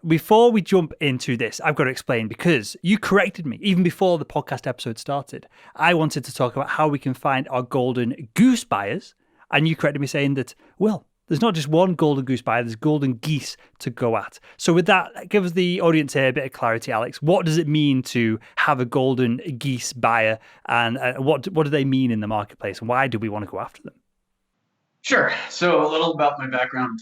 Before we jump into this, I've got to explain because you corrected me even before the podcast episode started. I wanted to talk about how we can find our golden goose buyers, and you corrected me saying that, well, there's not just one golden goose buyer, there's golden geese to go at. So with that, give us the audience here a bit of clarity, Alex. What does it mean to have a golden geese buyer, and what do they mean in the marketplace, and why do we want to go after them? Sure. So a little about my background.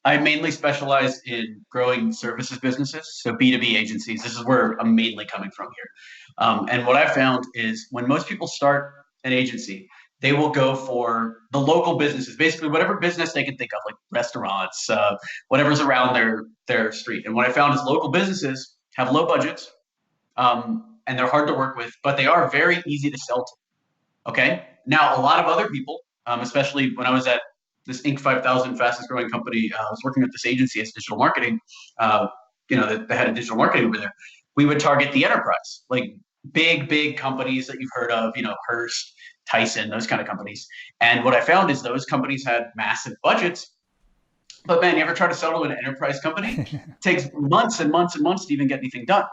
I mainly specialize in growing services businesses, so B2B agencies. This is where I'm mainly coming from here. And what I found is when most people start an agency, they will go for the local businesses, basically whatever business they can think of, like restaurants, whatever's around their street. And what I found is local businesses have low budgets, and they're hard to work with, but they are very easy to sell to. Okay. Now, a lot of other people, especially when I was at this Inc. 5000 fastest growing company, I was working at this agency as digital marketing, the head of digital marketing over there. We would target the enterprise, like big companies that you've heard of, Hearst, Tyson, those kind of companies. And what I found is those companies had massive budgets. But man, you ever try to sell to an enterprise company? It takes months and months and months to even get anything done.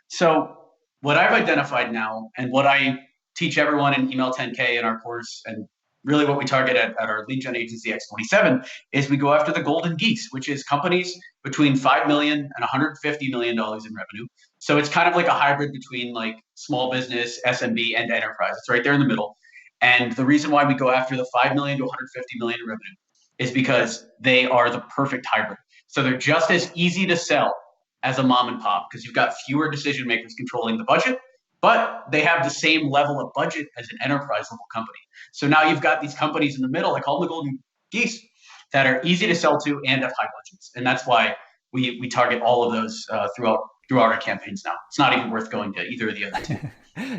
So what I've identified now, and what I teach everyone in Email 10K in our course, and really what we target at our lead gen agency X27, is we go after the golden geese, which is companies between $5 million and $150 million in revenue. So it's kind of like a hybrid between like small business, SMB, and enterprise. It's right there in the middle. And the reason why we go after the 5 million to 150 million in revenue is because they are the perfect hybrid. So they're just as easy to sell as a mom and pop because you've got fewer decision makers controlling the budget, but they have the same level of budget as an enterprise level company. So now you've got these companies in the middle, I call them the golden geese, that are easy to sell to and have high budgets. And that's why we target all of those throughout our campaigns now. It's not even worth going to either of the other two.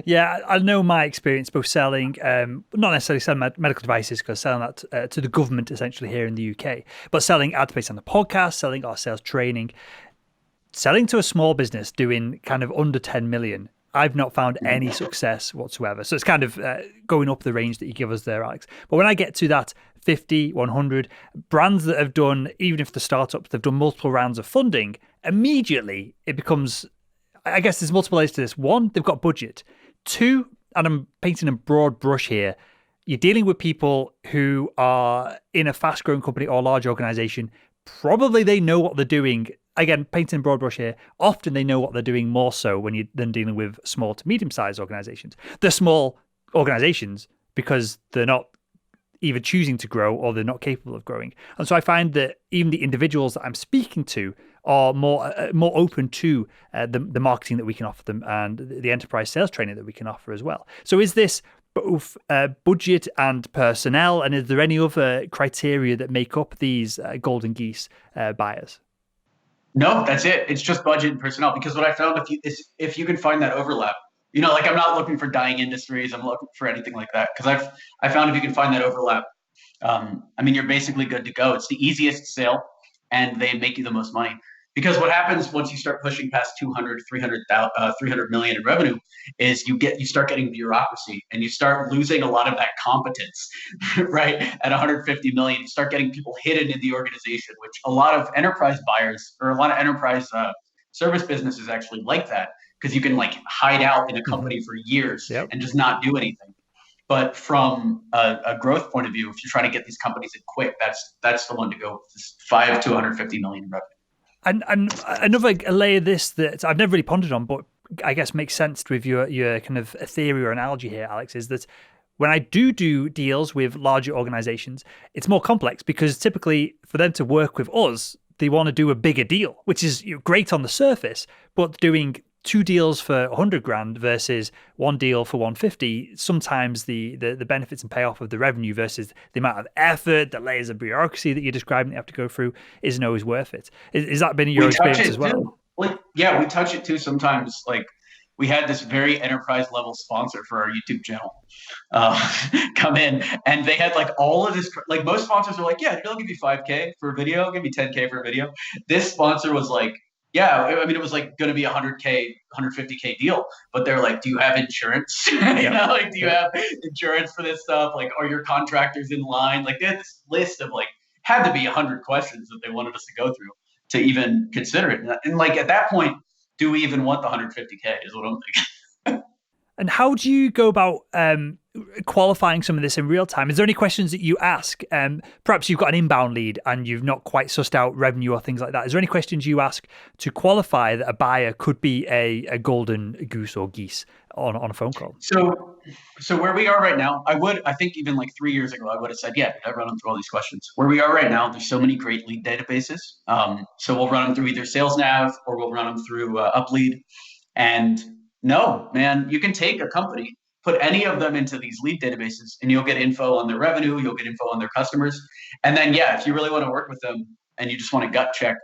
Yeah, I know my experience both selling, not necessarily selling medical devices, because selling that to the government essentially here in the UK, but selling ad space on the podcast, selling our sales training, selling to a small business doing kind of under 10 million. I've not found any success whatsoever. So it's kind of going up the range that you give us there, Alex. But when I get to that 50, 100, brands that have done, even if the startups, they've done multiple rounds of funding, immediately it becomes, I guess there's multiple layers to this. One, they've got budget. Two, and I'm painting a broad brush here, you're dealing with people who are in a fast-growing company or large organization. Probably they know what they're doing. Again, painting a broad brush here. Often they know what they're doing more so when you're then dealing with small to medium-sized organizations. They're small organizations because they're not either choosing to grow or they're not capable of growing. And so I find that even the individuals that I'm speaking to are more open to the marketing that we can offer them and the enterprise sales training that we can offer as well. So is this both budget and personnel, and is there any other criteria that make up these golden geese buyers? No, that's it. It's just budget and personnel. Because what I found, if you can find that overlap, like I'm not looking for dying industries. I'm looking for anything like that. Because I found if you can find that overlap, you're basically good to go. It's the easiest sale, and they make you the most money. Because what happens once you start pushing past 200, 300 million in revenue is you start getting bureaucracy, and you start losing a lot of that competence, right? At 150 million, you start getting people hidden in the organization, which a lot of enterprise buyers or a lot of enterprise service businesses actually like that, because you can like hide out in a company for years and just not do anything. But from a growth point of view, if you're trying to get these companies in quick, that's the one to go with, this 5 to 150 million in revenue. And another layer of this that I've never really pondered on, but I guess makes sense with your kind of theory or analogy here, Alex, is that when I do deals with larger organizations, it's more complex because typically for them to work with us, they want to do a bigger deal, which is great on the surface, but doing 2 deals for 100 grand versus 1 deal for 150, sometimes the benefits and payoff of the revenue versus the amount of effort, the layers of bureaucracy that you're describing that you have to go through isn't always worth it. Is that been your experience as well? We touch it too sometimes. Like we had this very enterprise level sponsor for our YouTube channel come in, and they had like all of this, like most sponsors are like, yeah, they'll give you 5K for a video, I'll give you 10K for a video. This sponsor was like, yeah, it was like going to be a 100K, 150K deal, but they're like, do you have insurance? Do you have insurance for this stuff? Like, are your contractors in line? Like, they had this list of like, had to be 100 questions that they wanted us to go through. to even consider it. And like at that point, do we even want the 150K is what I'm thinking. And how do you go about qualifying some of this in real time? Is there any questions that you ask? Perhaps you've got an inbound lead and you've not quite sussed out revenue or things like that. Is there any questions you ask to qualify that a buyer could be a golden goose or geese on a phone call? So where we are right now, I think even like 3 years ago, I would have said, yeah, I run them through all these questions. Where we are right now, there's so many great lead databases. So we'll run them through either Sales Nav or we'll run them through Uplead. And no, man, you can take a company, put any of them into these lead databases, and you'll get info on their revenue, you'll get info on their customers. And then, yeah, if you really want to work with them and you just want to gut check,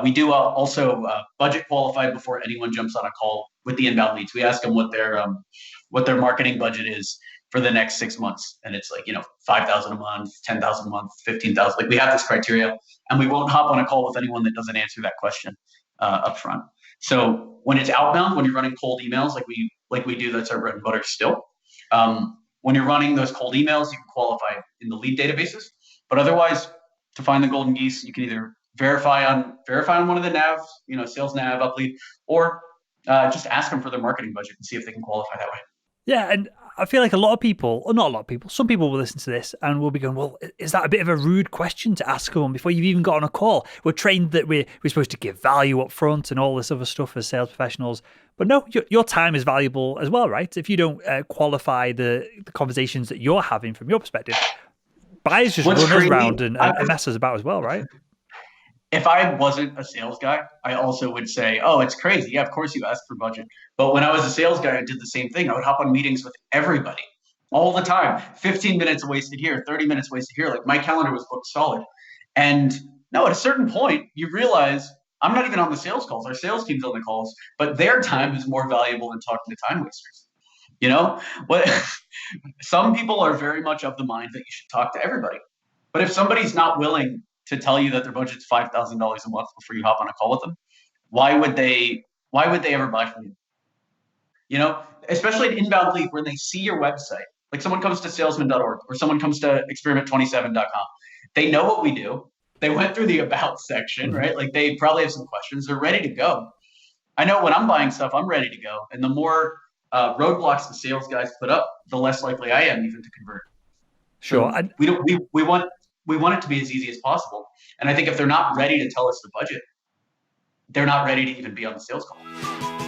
we do also budget qualify before anyone jumps on a call with the inbound leads. We ask them what their marketing budget is for the next 6 months, and it's like 5,000 a month, 10,000 a month, 15,000. Like we have this criteria, and we won't hop on a call with anyone that doesn't answer that question up front. So when it's outbound, when you're running cold emails like we do, that's our bread and butter still. When you're running those cold emails, you can qualify in the lead databases, but otherwise, to find the golden geese, you can either verify on one of the navs, Sales Nav, Uplead, or just ask them for their marketing budget and see if they can qualify that way. Yeah, and I feel like a lot of people, or not a lot of people, some people will listen to this and will be going, well, is that a bit of a rude question to ask someone before you've even got on a call? We're trained that we're supposed to give value up front and all this other stuff as sales professionals. But no, your time is valuable as well, right? If you don't qualify the conversations that you're having from your perspective, buyers just run us around and mess us about as well, right? If I wasn't a sales guy, I also would say, oh, it's crazy. Yeah, of course you ask for budget. But when I was a sales guy, I did the same thing. I would hop on meetings with everybody all the time. 15 minutes wasted here, 30 minutes wasted here. Like my calendar was booked solid. And no, at a certain point, you realize I'm not even on the sales calls. Our sales team's on the calls, but their time is more valuable than talking to time wasters. You know what? Some people are very much of the mind that you should talk to everybody. But if somebody's not willing to tell you that their budget's $5,000 a month before you hop on a call with them, why would they ever buy from you? Especially an inbound lead when they see your website. Like someone comes to salesman.org or someone comes to experiment27.com. They know what we do. They went through the about section, right? Like they probably have some questions. They're ready to go. I know when I'm buying stuff, I'm ready to go. And the more roadblocks the sales guys put up, the less likely I am even to convert. Sure. So we want it to be as easy as possible. And I think if they're not ready to tell us the budget, they're not ready to even be on the sales call.